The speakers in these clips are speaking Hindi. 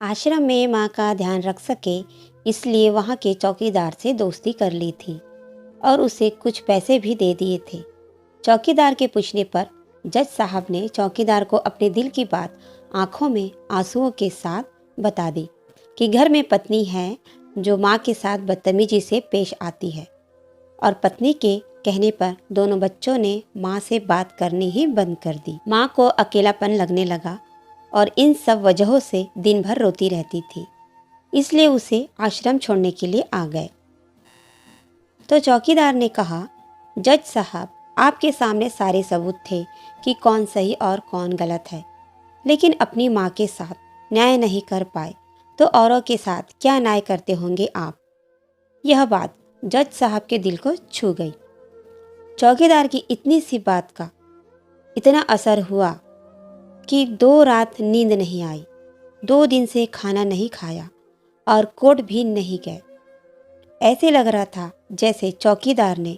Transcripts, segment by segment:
आश्रम में माँ का ध्यान रख सके इसलिए वहाँ के चौकीदार से दोस्ती कर ली थी और उसे कुछ पैसे भी दे दिए थे। चौकीदार के पूछने पर जज साहब ने चौकीदार को अपने दिल की बात आंखों में आंसुओं के साथ बता दी कि घर में पत्नी है जो माँ के साथ बदतमीजी से पेश आती है, और पत्नी के कहने पर दोनों बच्चों ने माँ से बात करनी ही बंद कर दी। माँ को अकेलापन लगने लगा और इन सब वजहों से दिन भर रोती रहती थी, इसलिए उसे आश्रम छोड़ने के लिए आ गए। तो चौकीदार ने कहा, जज साहब, आपके सामने सारे सबूत थे कि कौन सही और कौन गलत है, लेकिन अपनी माँ के साथ न्याय नहीं कर पाए तो औरों के साथ क्या न्याय करते होंगे आप। यह बात जज साहब के दिल को छू गई। चौकीदार की इतनी सी बात का इतना असर हुआ कि 2 रात नींद नहीं आई, 2 दिन से खाना नहीं खाया और कोर्ट भी नहीं गए। ऐसे लग रहा था जैसे चौकीदार ने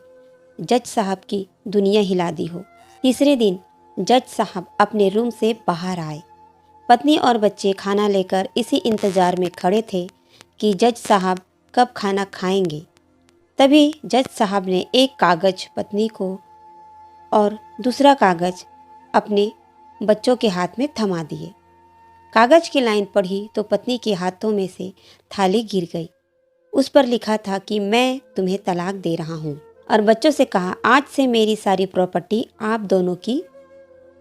जज साहब की दुनिया हिला दी हो। तीसरे दिन जज साहब अपने रूम से बाहर आए। पत्नी और बच्चे खाना लेकर इसी इंतजार में खड़े थे कि जज साहब कब खाना खाएंगे। तभी जज साहब ने एक कागज पत्नी को और दूसरा कागज अपने बच्चों के हाथ में थमा दिए। कागज की लाइन पढ़ी तो पत्नी के हाथों में से थाली गिर गई। उस पर लिखा था कि मैं तुम्हें तलाक दे रहा हूँ, और बच्चों से कहा, आज से मेरी सारी प्रॉपर्टी आप दोनों की,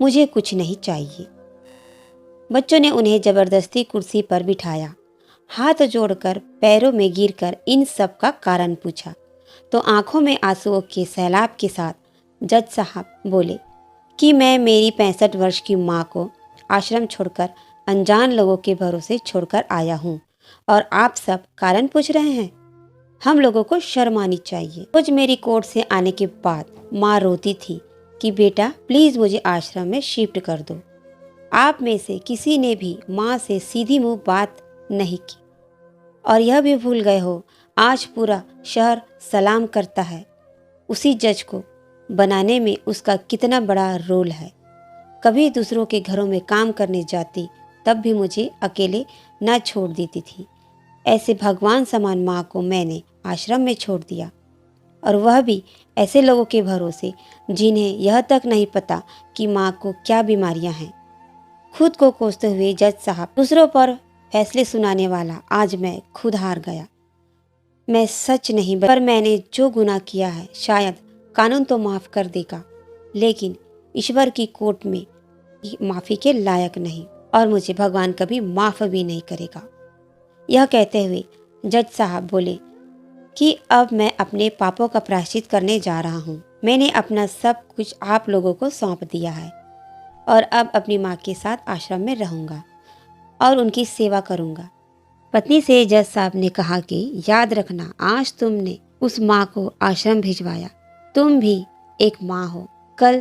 मुझे कुछ नहीं चाहिए। बच्चों ने उन्हें जबरदस्ती कुर्सी पर बिठाया, हाथ जोड़कर पैरों में गिरकर इन सब का कारण पूछा तो आंखों में आंसुओं के सैलाब के साथ जज साहब बोले कि मैं मेरी 65 वर्ष की माँ को आश्रम छोड़कर अनजान लोगों के भरोसे छोड़कर आया हूँ, और आप सब कारण पूछ रहे हैं। हम लोगों को शर्म आनी चाहिए। रोज मेरी कोर्ट से आने के बाद माँ रोती थी कि बेटा प्लीज मुझे आश्रम में शिफ्ट कर दो। आप में से किसी ने भी माँ से सीधी मुंह बात नहीं की, और यह भी भूल गए हो आज पूरा शहर सलाम करता है उसी जज को बनाने में उसका कितना बड़ा रोल है। कभी दूसरों के घरों में काम करने जाती तब भी मुझे अकेले न छोड़ देती थी। ऐसे भगवान समान माँ को मैंने आश्रम में छोड़ दिया, और वह भी ऐसे लोगों के भरोसे जिन्हें यह तक नहीं पता कि माँ को क्या बीमारियां हैं। खुद को कोसते हुए जज साहब दूसरों पर फैसले सुनाने वाला आज मैं खुद हार गया। मैं सच नहीं, पर मैंने जो गुनाह किया है शायद कानून तो माफ़ कर देगा, लेकिन ईश्वर की कोर्ट में माफ़ी के लायक नहीं, और मुझे भगवान कभी माफ़ भी नहीं करेगा। यह कहते हुए जज साहब बोले कि अब मैं अपने पापों का प्रायश्चित करने जा रहा हूँ। मैंने अपना सब कुछ आप लोगों को सौंप दिया है, और अब अपनी माँ के साथ आश्रम में रहूँगा और उनकी सेवा करूँगा। पत्नी से जज साहब ने कहा कि याद रखना, आज तुमने उस माँ को आश्रम भिजवाया, तुम भी एक माँ हो, कल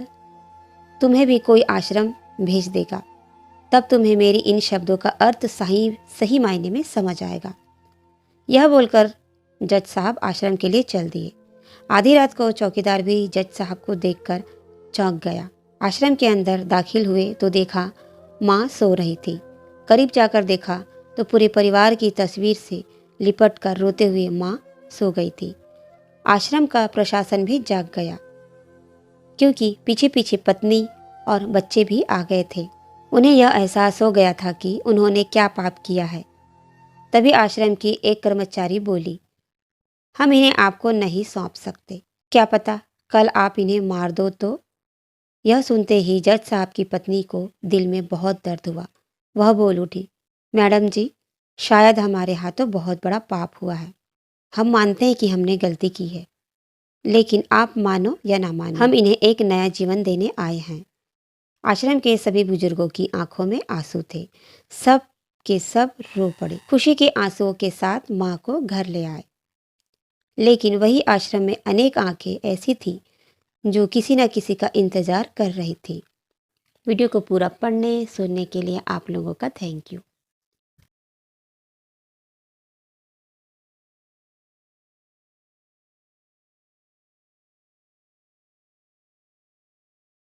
तुम्हें भी कोई आश्रम भेज देगा, तब तुम्हें मेरी इन शब्दों का अर्थ सही मायने में समझ आएगा। यह बोलकर जज साहब आश्रम के लिए चल दिए। आधी रात को चौकीदार भी जज साहब को देखकर चौंक गया। आश्रम के अंदर दाखिल हुए तो देखा माँ सो रही थी। करीब जाकर देखा तो पूरे परिवार की तस्वीर से लिपट कर रोते हुए माँ सो गई थी। आश्रम का प्रशासन भी जाग गया, क्योंकि पीछे पीछे पत्नी और बच्चे भी आ गए थे। उन्हें यह एहसास हो गया था कि उन्होंने क्या पाप किया है। तभी आश्रम की एक कर्मचारी बोली, हम इन्हें आपको नहीं सौंप सकते, क्या पता कल आप इन्हें मार दो तो। यह सुनते ही जज साहब की पत्नी को दिल में बहुत दर्द हुआ। वह बोल उठी, मैडम जी, शायद हमारे हाथों बहुत बड़ा पाप हुआ है। हम मानते हैं कि हमने गलती की है, लेकिन आप मानो या ना मानो, हम इन्हें एक नया जीवन देने आए हैं। आश्रम के सभी बुजुर्गों की आंखों में आंसू थे। सब के सब रो पड़े। खुशी के आंसुओं के साथ माँ को घर ले आए। लेकिन वही आश्रम में अनेक आंखें ऐसी थी जो किसी न किसी का इंतजार कर रही थी। वीडियो को पूरा पढ़ने सुनने के लिए आप लोगों का थैंक यू।